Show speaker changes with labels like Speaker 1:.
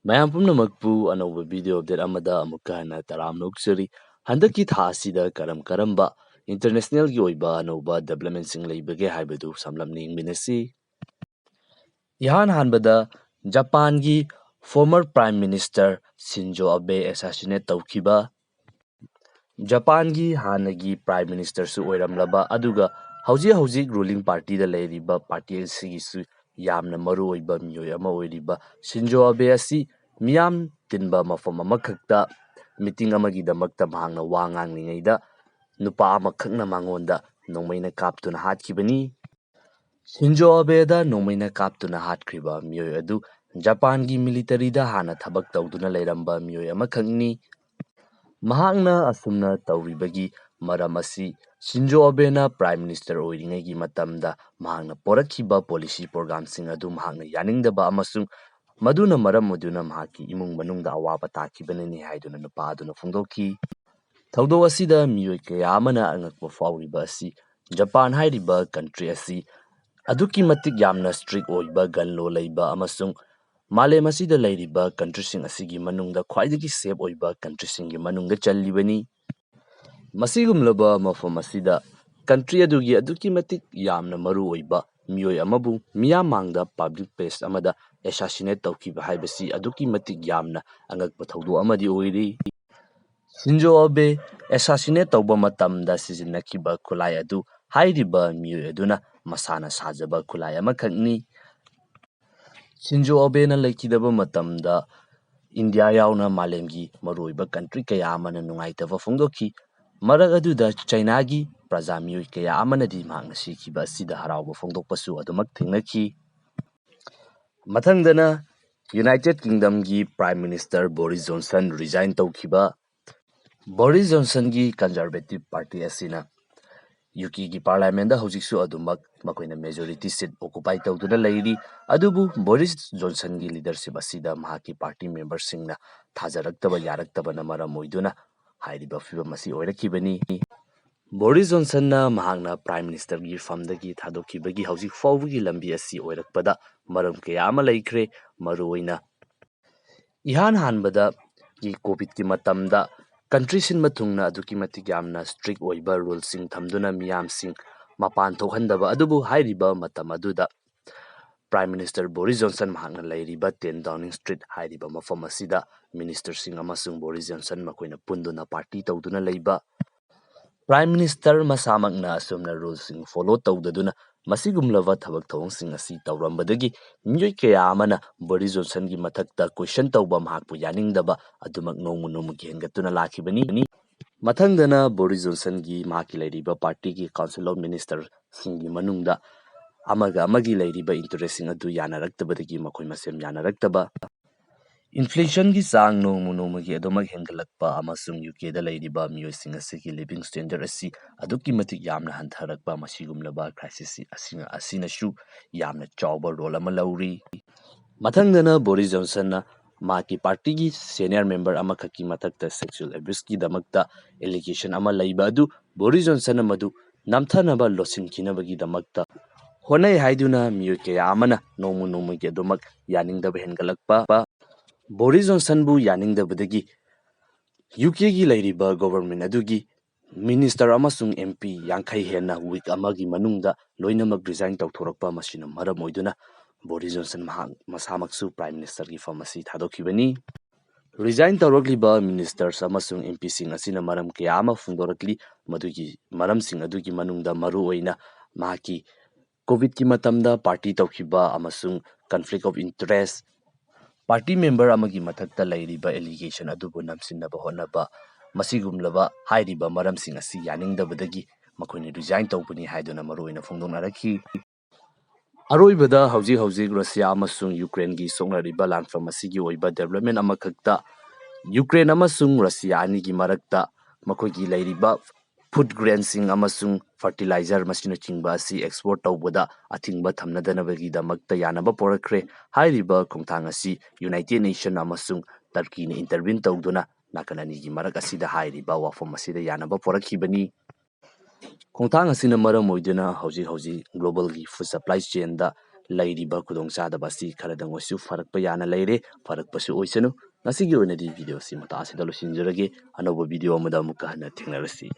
Speaker 1: ꯃꯌꯥꯝ ꯄꯨꯝꯅꯃꯛꯄꯨ ꯑꯅꯧꯕ ꯚꯤꯗꯤꯑꯣ ꯑꯞꯗꯦꯠ ꯑꯃꯗ ꯑꯃꯨꯛꯀ ꯍꯟꯅ ꯇꯔꯥꯝꯅ ꯑꯣꯛꯆꯔꯤ꯫ ꯍꯟꯗꯛꯀꯤ ꯊꯥ ꯑꯁꯤꯗ ꯀꯔꯝꯕ ꯏꯟꯇꯔꯅꯦꯁꯅꯦꯜꯒꯤ ꯑꯣꯏꯕ ꯑꯅꯧꯕ ꯗꯦꯕꯂꯞꯃꯦꯟꯠꯁꯤꯡ ꯂꯩꯕꯒꯦ ꯍꯥꯏꯕꯗꯨ ꯁꯝꯂꯞꯅ ꯌꯦꯡꯃꯤꯟꯅꯁꯤ꯫ ꯏꯍꯥꯟ ꯍꯥꯟꯕꯗ ꯖꯄꯥꯟꯒꯤ ꯐꯣꯔꯃꯔ ꯄ꯭ꯔꯥꯏꯝ ꯃꯤꯅꯤꯁꯇꯔ ꯁꯤꯟꯖꯣ ꯑꯕꯦ ꯑꯦꯁꯥꯁꯤꯅꯦꯠ ꯇꯧꯈꯤꯕ꯫ ꯖꯄꯥꯟꯒꯤ ꯍꯥꯟꯅꯒꯤ ꯄ꯭ꯔꯥꯏꯝ ꯃꯤꯅꯤꯁꯇꯔꯁꯨ ꯑꯣꯏꯔꯝꯂꯕ ꯑꯗꯨꯒ ꯍꯧꯖꯤꯛ ꯔꯨꯂꯤꯡ ꯄꯥꯔꯇꯤꯗ ꯂꯩꯔꯤꯕ ꯄꯥꯔꯇꯤ ꯑꯁꯤꯒꯤꯁꯨ ꯌꯥꯝꯅ ꯃꯔꯨꯑꯣꯏꯕ ꯃꯤꯑꯣꯏ ꯑꯃ ꯑꯣꯏꯔꯤꯕ ꯁꯤꯟꯖꯣ ꯑꯕꯦ ꯑꯁꯤ ꯃꯤꯌꯥꯝ ꯇꯤꯟꯕ ꯃꯐꯝ ꯑꯃꯈꯛꯇ ꯃꯤꯇꯤꯡ ꯑꯃꯒꯤꯗꯃꯛꯇ ꯃꯍꯥꯛꯅ ꯋꯥ ꯉꯥꯡꯂꯤꯉꯩꯗ ꯅꯨꯄꯥ ꯑꯃꯈꯛꯅ ꯃꯉꯣꯟꯗ ꯅꯣꯡꯃꯩꯅ ꯀꯥꯞꯇꯨꯅ ꯍꯥꯠꯈꯤꯕꯅꯤ꯫ ꯁꯤꯟꯖꯣ ꯑꯕꯦꯗ ꯅꯣꯡꯃꯩꯅ ꯀꯥꯞꯇꯨꯅ ꯍꯥꯠꯈ꯭ꯔꯤꯕ ꯃꯤꯑꯣꯏ ꯑꯗꯨ ꯖꯄꯥꯟꯒꯤ ꯃꯤꯂꯤꯇꯔꯤꯗ ꯍꯥꯟꯅ ꯊꯕꯛ ꯇꯧꯗꯨꯅ ꯂꯩꯔꯝꯕ ꯃꯤꯑꯣꯏ ꯑꯃꯈꯛꯅꯤ꯫ ꯃꯍꯥꯛꯅ ꯑꯁꯨꯝꯅ ꯇꯧꯔꯤꯕꯒꯤ ꯃꯔꯝ ꯑꯁꯤ ꯁꯤꯟꯖꯣ ꯑꯕꯦꯅ ꯄ꯭ꯔꯥꯏꯝ ꯃꯤꯅꯤꯁꯇꯔ ꯑꯣꯏꯔꯤꯉꯩꯒꯤ ꯃꯇꯝꯗ ꯃꯍꯥꯛꯅ ꯄꯣꯔꯛꯈꯤꯕ ꯄꯣꯂꯤꯁꯤ ꯄ꯭ꯔꯣꯒ꯭ꯔꯥꯝꯁꯤꯡ ꯑꯗꯨ ꯃꯍꯥꯛꯅ ꯌꯥꯅꯤꯡꯗꯕ ꯑꯃꯁꯨꯡ ꯃꯗꯨꯅ ꯃꯔꯝ ꯑꯣꯏꯗꯨꯅ ꯃꯍꯥꯛꯀꯤ ꯏꯃꯨꯡ ꯃꯅꯨꯡꯗ ꯑꯋꯥꯕ ꯇꯥꯈꯤꯕꯅꯅꯤ ꯍꯥꯏꯗꯨꯅ ꯅꯨꯄꯥ ꯑꯗꯨꯅ ꯐꯣꯡꯗꯣꯛꯈꯤ꯫ ꯊꯧꯗꯣꯛ ꯑꯁꯤꯗ ꯃꯤꯑꯣꯏ ꯀꯌꯥ ꯑꯃꯅ ꯑꯉꯛꯄ ꯐꯥꯎꯔꯤꯕ ꯑꯁꯤ ꯖꯄꯥꯟ ꯍꯥꯏꯔꯤꯕ ꯀꯟꯇ꯭ꯔꯤ ꯑꯁꯤ ꯑꯗꯨꯛꯀꯤ ꯃꯇꯤꯛ ꯌꯥꯝꯅ ꯁꯇ꯭ꯔꯤꯛ ꯑꯣꯏꯕ ꯒꯟ ꯂꯣ ꯂꯩꯕ ꯑꯃꯁꯨꯡ ꯃꯥꯂꯦꯝ ꯑꯁꯤꯗ ꯂꯩꯔꯤꯕ ꯀꯟꯇ꯭ꯔꯤꯁꯤꯡ ꯑꯁꯤꯒꯤ ꯃꯅꯨꯡꯗ ꯈ꯭ꯋꯥꯏꯗꯒꯤ ꯁꯦꯐ ꯑꯣꯏꯕ ꯀꯟꯇ꯭ꯔꯤꯁꯤꯡꯒꯤ ꯃꯅꯨꯡꯗ ꯆꯜꯂꯤꯕꯅꯤ꯫ ꯃꯁꯤꯒꯨꯝꯂꯕ ꯃꯐꯝ ꯑꯁꯤꯗ ꯀꯟꯇ꯭ꯔꯤ ꯑꯗꯨꯒꯤ ꯑꯗꯨꯛꯀꯤ ꯃꯇꯤꯛ ꯌꯥꯝꯅ ꯃꯔꯨꯑꯣꯏꯕ ꯃꯤꯑꯣꯏ ꯑꯃꯕꯨ ꯃꯤꯌꯥꯝ ꯃꯥꯡꯗ ꯄꯕ꯭ꯂꯤꯛ ꯄ꯭ꯂꯦꯁ ꯑꯃꯗ ꯑꯦꯁꯥꯁꯤꯅꯦꯠ ꯇꯧꯈꯤꯕ ꯍꯥꯏꯕꯁꯤ ꯑꯗꯨꯛꯀꯤ ꯃꯇꯤꯛ ꯌꯥꯝꯅ ꯑꯉꯛꯄ ꯊꯧꯗꯣꯛ ꯑꯃꯗꯤ ꯑꯣꯏꯔꯤ꯫ ꯁꯤꯟꯖꯣ ꯑꯕꯦ ꯑꯦꯁꯥꯁꯤꯅꯦꯠ ꯇꯧꯕ ꯃꯇꯝꯗ ꯁꯤꯖꯤꯟꯅꯈꯤꯕ ꯈꯨꯠꯂꯥꯏ ꯑꯗꯨ ꯍꯥꯏꯔꯤꯕ ꯃꯤꯑꯣꯏ ꯑꯗꯨꯅ ꯃꯁꯥꯅ ꯁꯥꯖꯕ ꯈꯨꯠꯂꯥꯏ ꯑꯃꯈꯛꯅꯤ꯫ ꯁꯤꯟꯖꯣ ꯑꯕꯦꯅ ꯂꯩꯈꯤꯗꯕ ꯃꯇꯝꯗ ꯏꯟꯗꯤꯌꯥ ꯌꯥꯎꯅ ꯃꯥꯂꯦꯝꯒꯤ ꯃꯔꯨꯑꯣꯏꯕ ꯀꯟꯇ꯭ꯔꯤ ꯀꯌꯥ ꯑꯃꯅ ꯅꯨꯡꯉꯥꯏꯇꯕ ꯐꯣꯡꯗꯣꯛꯈꯤ꯫ ꯃꯔꯛ ꯑꯗꯨꯗ ꯆꯩꯅꯥꯒꯤ ꯄ꯭ꯔꯖꯥ ꯃꯤꯑꯣꯏ ꯀꯌꯥ ꯑꯃꯅꯗꯤ ꯃꯍꯥꯛꯅ ꯁꯤꯈꯤꯕ ꯑꯁꯤꯗ ꯍꯔꯥꯎꯕ ꯐꯣꯡꯗꯣꯛꯄꯁꯨ ꯑꯗꯨꯃꯛ ꯊꯦꯡꯅꯈꯤ꯫ ꯃꯊꯪꯗꯅ ꯌꯨꯅꯥꯏꯇꯦꯗ ꯀꯤꯡꯗꯝꯒꯤ prime minister Boris Johnson resign ꯇꯧꯈꯤꯕ꯫ ꯕꯣꯔꯤꯁ ꯖꯣꯟꯁꯟꯒꯤ ꯀꯟꯖꯔꯕꯦꯇꯤꯕ ꯄꯥꯔꯇꯤ ꯑꯁꯤꯅ ꯌꯨꯀꯦꯒꯤ ꯄꯥꯔꯂꯤꯌꯥꯃꯦꯟꯠꯗ ꯍꯧꯖꯤꯛꯁꯨ ꯑꯗꯨꯃꯛ ꯃꯈꯣꯏꯅ ꯃꯦꯖꯣꯔꯤꯇꯤ ꯁꯤꯠ ꯑꯣꯀꯨꯄꯥꯏ ꯇꯧꯗꯨꯅ ꯂꯩꯔꯤ꯫ ꯑꯗꯨꯕꯨ ꯕꯣꯔꯤꯁ ꯖꯣꯟꯁꯟꯒꯤ ꯂꯤꯗꯔꯁꯤꯞ ꯑꯁꯤꯗ ꯃꯍꯥꯛꯀꯤ ꯄꯥꯔꯇꯤ ꯃꯦꯝꯕꯔꯁꯤꯡꯅ ꯊꯥꯖꯔꯛꯇꯕ ꯌꯥꯔꯛꯇꯕꯅ ꯃꯔꯝ ꯑꯣꯏꯗꯨꯅ ꯍꯥꯏꯔꯤꯕ ꯐꯤꯚꯝ ꯑꯁꯤ ꯑꯣꯏꯔꯛꯈꯤꯕꯅꯤ꯫ ꯕꯣꯔꯤꯁ ꯖꯣꯟꯁꯟꯅ ꯃꯍꯥꯛꯅ ꯄ꯭ꯔꯥꯏꯝ ꯃꯤꯅꯤꯁꯇꯔꯒꯤ ꯐꯝꯗꯒꯤ ꯊꯥꯗꯣꯛꯈꯤꯕꯒꯤ ꯍꯧꯖꯤꯛ ꯐꯥꯎꯕꯒꯤ ꯂꯝꯕꯤ ꯑꯁꯤ ꯑꯣꯏꯔꯛꯄꯗ ꯃꯔꯝ ꯀꯌꯥ ꯑꯃ ꯂꯩꯈ꯭ꯔꯦ꯫ ꯃꯔꯨꯑꯣꯏꯅ ꯏꯍꯥꯟ ꯍꯥꯟꯕꯗ ꯀꯣꯚꯤꯗꯀꯤ ꯃꯇꯝꯗ ꯀꯟꯇ꯭ꯔꯤ ꯁꯤꯟꯕ ꯊꯨꯡꯅ ꯑꯗꯨꯛꯀꯤ ꯃꯇꯤꯛ ꯌꯥꯝꯅ ꯁꯇ꯭ꯔꯤꯛ ꯑꯣꯏꯕ ꯔꯨꯜꯁꯤꯡ ꯊꯝꯗꯨꯅ ꯃꯤꯌꯥꯝꯁꯤꯡ ꯃꯄꯥꯟ ꯊꯣꯛꯍꯟꯗꯕ ꯑꯗꯨꯕꯨ ꯍꯥꯏꯔꯤꯕ ꯃꯇꯝ ꯑꯗꯨꯗ ꯄ꯭ꯔꯥꯏꯝ ꯃꯤꯅꯤꯁꯇꯔ ꯕꯣꯔꯤꯁ ꯖꯣꯟꯁꯟ ꯃꯍꯥꯛꯅ ꯂꯩꯔꯤꯕ 10 ꯗꯥꯎꯅꯤꯡ ꯁꯇ꯭ꯔꯤꯠ ꯍꯥꯏꯔꯤꯕ ꯃꯐꯝ ꯑꯁꯤꯗ ꯃꯤꯅꯤꯁꯇꯔꯁꯤꯡ ꯑꯃꯁꯨꯡ ꯕꯣꯔꯤꯁ ꯖꯣꯟꯁꯟ ꯃꯈꯣꯏꯅ ꯄꯨꯟꯗꯨꯅ ꯄꯥꯔꯇꯤ ꯇꯧꯗꯨꯅ ꯂꯩꯕ꯫ ꯄ꯭ꯔꯥꯏꯝ ꯃꯤꯅꯤꯁꯇꯔ ꯃꯁꯥꯃꯛꯅ ꯑꯁꯨꯝꯅ ꯔꯨꯜꯁꯤꯡ ꯐꯣꯂꯣ ꯇꯧꯗꯗꯨꯅ ꯃꯁꯤꯒꯨꯝꯂꯕ ꯊꯕꯛ ꯊꯧꯑꯣꯡꯁꯤꯡ ꯑꯁꯤ ꯇꯧꯔꯝꯕꯗꯒꯤ ꯃꯤꯑꯣꯏ ꯀꯌꯥ ꯑꯃꯅ ꯕꯣꯔꯤꯁ ꯖꯣꯟꯁꯟꯒꯤ ꯃꯊꯛꯇ ꯀꯣꯏꯁꯟ ꯇꯧꯕ ꯃꯍꯥꯛꯄꯨ ꯌꯥꯅꯤꯡꯗꯕ ꯑꯗꯨꯃꯛ ꯅꯣꯡꯃ ꯅꯣꯡꯃꯒꯤ ꯍꯦꯟꯒꯠꯇꯨꯅ ꯂꯥꯛꯈꯤꯕꯅꯤ꯫ ꯃꯊꯪꯗꯅ ꯕꯣꯔꯤꯁ ꯖꯣꯟꯁꯟꯒꯤ ꯃꯍꯥꯛꯀꯤ ꯂꯩꯔꯤꯕ ꯄꯥꯔꯇꯤꯒꯤ ꯀꯥꯎꯟꯁꯤꯜ ꯑꯣꯐ ꯃꯤꯅꯤꯁꯇꯔꯁꯤꯡꯒꯤ ꯃꯅꯨꯡꯗ ꯑꯃꯒ ꯑꯃꯒꯤ ꯂꯩꯔꯤꯕ ꯏꯟꯇꯔꯦꯁꯁꯤꯡ ꯑꯗꯨ ꯌꯥꯅꯔꯛꯇꯕꯗꯒꯤ ꯃꯈꯣꯏ ꯃꯁꯦꯟ ꯌꯥꯅꯔꯛꯇꯕ, ꯏꯟꯐ꯭ꯂꯦꯁꯟꯒꯤ ꯆꯥꯡ ꯅꯣꯡꯃ ꯅꯣꯡꯃꯒꯤ ꯑꯗꯨꯃꯛ ꯍꯦꯟꯒꯠꯂꯛꯄ ꯑꯃꯁꯨꯡ ꯌꯨꯀꯦꯗ ꯂꯩꯔꯤꯕ ꯃꯤꯑꯣꯏꯁꯤꯡ ꯑꯁꯤꯒꯤ ꯂꯤꯚꯤꯡ ꯁ꯭ꯇꯦꯟꯗꯔꯗ ꯑꯁꯤ ꯑꯗꯨꯛꯀꯤ ꯃꯇꯤꯛ ꯌꯥꯝꯅ ꯍꯟꯊꯔꯛꯄ ꯃꯁꯤꯒꯨꯝꯂꯕ ꯀ꯭ꯔꯥꯏꯁꯤꯁ ꯑꯁꯤꯅꯁꯨ ꯌꯥꯝꯅ ꯆꯥꯎꯕ ꯔꯣꯜ ꯑꯃ ꯂꯧꯔꯤ꯫ ꯃꯊꯪꯗꯅ ꯕꯣꯔꯤꯁ ꯖꯣꯟꯁꯟꯅ ꯃꯍꯥꯛꯀꯤ ꯄꯥꯔꯇꯤꯒꯤ ꯁꯦꯅꯤꯌꯔ ꯃꯦꯝꯕꯔ ꯑꯃꯈꯛꯀꯤ ꯃꯊꯛꯇ ꯁꯦꯛꯁꯨꯑꯦꯜ ꯑꯦꯕ꯭ꯌꯨꯁꯀꯤꯗꯃꯛꯇ ꯑꯦꯂꯤꯒꯦꯁꯟ ꯑꯃ ꯂꯩꯕ ꯑꯗꯨ ꯕꯣꯔꯤꯁ ꯖꯣꯟꯁꯟꯅ ꯃꯗꯨ ꯅꯝꯊꯅꯕ ꯂꯣꯠꯁꯤꯟꯈꯤꯅꯕꯒꯤꯗꯃꯛꯇ ꯍꯣꯠꯅꯩ ꯍꯥꯏꯗꯨꯅ ꯃꯤꯑꯣꯏ ꯀꯌꯥ ꯑꯃꯅ ꯅꯣꯡꯃ ꯅꯣꯡꯃꯒꯤ ꯑꯗꯨꯃꯛ ꯌꯥꯅꯤꯡꯗꯕ ꯍꯦꯟꯒꯠꯂꯛꯄ꯫ ꯕꯣꯔꯤꯁ ꯖꯣꯟꯁꯟꯕꯨ ꯌꯥꯅꯤꯡꯗꯕꯗꯒꯤ ꯌꯨꯀꯦꯒꯤ ꯂꯩꯔꯤꯕ ꯒꯣꯚꯔꯟꯃꯦꯟꯠ ꯑꯗꯨꯒꯤ ꯃꯤꯅꯤꯁꯇꯔ ꯑꯃꯁꯨꯡ MP 50 ꯍꯦꯟꯅ ꯋꯤꯛ ꯑꯃꯒꯤ ꯃꯅꯨꯡꯗ ꯂꯣꯏꯅꯃꯛ ꯔꯤꯖꯥꯏꯟ ꯇꯧꯊꯣꯔꯛꯄ ꯃꯁꯤꯅ ꯃꯔꯝ ꯑꯣꯏꯗꯨꯅ ꯕꯣꯔꯤꯁ ꯖꯣꯟꯁꯟ ꯃꯁꯥꯃꯛꯁꯨ ꯄ꯭ꯔꯥꯏꯝ ꯃꯤꯅꯤꯁꯇꯔꯒꯤ ꯐꯝ ꯑꯁꯤ ꯊꯥꯗꯣꯛꯈꯤꯕꯅꯤ꯫ ꯔꯤꯖꯥꯏꯟ ꯇꯧꯔꯛꯂꯤꯕ ꯃꯤꯅꯤꯁꯇꯔꯁ ꯑꯃꯁꯨꯡ MPꯁꯤꯡ ꯑꯁꯤꯅ ꯃꯔꯝ ꯀꯌꯥ ꯑꯃ ꯐꯣꯡꯗꯣꯔꯛꯂꯤ꯫ ꯃꯗꯨꯒꯤ ꯃꯔꯝꯁꯤꯡ ꯑꯗꯨꯒꯤ ꯃꯅꯨꯡꯗ ꯃꯔꯨꯑꯣꯏꯅ ꯃꯍꯥꯛꯀꯤ ꯀꯣꯚꯤꯗꯀꯤ ꯃꯇꯝꯗ ꯄꯥꯔꯇꯤ ꯇꯧꯈꯤꯕ ꯑꯃꯁꯨꯡ conflict of interest, party member ꯑꯃꯒꯤ ꯃꯊꯛꯇ ꯂꯩꯔꯤꯕ ꯑꯦꯂꯤꯒꯦꯁꯟ ꯑꯗꯨꯕꯨ ꯅꯝꯁꯤꯟꯅꯕ ꯍꯣꯠꯅꯕ, ꯃꯁꯤꯒꯨꯝꯂꯕ ꯍꯥꯏꯔꯤꯕ ꯃꯔꯝꯁꯤꯡ ꯑꯁꯤ ꯌꯥꯅꯤꯡꯗꯕꯗꯒꯤ ꯃꯈꯣꯏꯅ ꯔꯤꯖꯥꯏꯟ ꯇꯧꯕꯅꯤ ꯍꯥꯏꯗꯨꯅ ꯃꯔꯨꯑꯣꯏꯅ ꯐꯣꯡꯗꯣꯛꯅꯔꯛꯈꯤ꯫ ꯑꯔꯣꯏꯕꯗ ꯍꯧꯖꯤꯛ ꯔꯁꯤꯌꯥ ꯑꯃꯁꯨꯡ ꯌꯨꯀ꯭ꯔꯦꯟꯒꯤ ꯁꯣꯛꯅꯔꯤꯕ ꯂꯥꯟꯐꯝ ꯑꯁꯤꯒꯤ ꯑꯣꯏꯕ ꯗꯦꯕꯂꯞꯃꯦꯟꯠ ꯑꯃꯈꯛꯇ ꯌꯨꯀ꯭ꯔꯦꯟ ꯑꯃꯁꯨꯡ ꯔꯁꯤꯌꯥ ꯑꯅꯤꯒꯤ ꯃꯔꯛꯇ ꯃꯈꯣꯏꯒꯤ ꯂꯩꯔꯤꯕ ꯐꯨꯗ ꯒ꯭ꯔꯦꯟꯁꯤꯡ ꯑꯃꯁꯨꯡ ꯐꯔꯇꯤꯂꯥꯏꯖꯔ ꯃꯁꯤꯅꯆꯤꯡꯕ ꯑꯁꯤ ꯑꯦꯛꯁꯄꯣꯔꯠ ꯇꯧꯕꯗ ꯑꯊꯤꯡꯕ ꯊꯝꯅꯗꯅꯕꯒꯤꯗꯃꯛꯇ ꯌꯥꯅꯕ ꯄꯣꯔꯛꯈ꯭ꯔꯦ꯫ ꯍꯥꯏꯔꯤꯕ ꯈꯣꯡꯊꯥꯡ ꯑꯁꯤ ꯌꯨꯅꯥꯏꯇꯦꯗ ꯅꯦꯁꯟ ꯑꯃꯁꯨꯡ ꯇꯔꯀꯤꯅ ꯏꯟꯇꯔꯚꯤꯟ ꯇꯧꯗꯨꯅ ꯅꯥꯀꯟ ꯑꯅꯤꯒꯤ ꯃꯔꯛ ꯑꯁꯤꯗ ꯍꯥꯏꯔꯤꯕ ꯋꯥꯐꯝ ꯑꯁꯤꯗ ꯌꯥꯅꯕ ꯄꯣꯔꯛꯈꯤꯕꯅꯤ꯫ ꯈꯣꯡꯊꯥꯡ ꯑꯁꯤꯅ ꯃꯔꯝ ꯑꯣꯏꯗꯨꯅ ꯍꯧꯖꯤꯛ ꯒ꯭ꯂꯣꯕꯦꯜꯒꯤ ꯐꯨꯗ ꯁꯄ꯭ꯂꯥꯏ ꯆꯦꯟꯗ ꯂꯩꯔꯤꯕ ꯈꯨꯗꯣꯡꯆꯥꯗꯕ ꯑꯁꯤ ꯈꯔꯗꯪ ꯑꯣꯏꯁꯨ ꯐꯔꯛꯄ ꯌꯥꯅ ꯂꯩꯔꯦ, ꯐꯔꯛꯄꯁꯨ ꯑꯣꯏꯁꯅꯨ꯫ ꯉꯁꯤꯒꯤ ꯑꯣꯏꯅꯗꯤ ꯚꯤꯗꯤꯑꯣ ꯑꯁꯤ ꯃꯇꯥꯡ ꯑꯁꯤꯗ ꯂꯣꯏꯁꯤꯟꯖꯔꯒꯦ꯫ ꯑꯅꯧꯕ ꯚꯤꯗꯤꯑꯣ ꯑꯃꯗ ꯑꯃꯨꯛꯀ ꯍꯟꯅ ꯊꯦꯡꯅꯔꯁꯤ꯫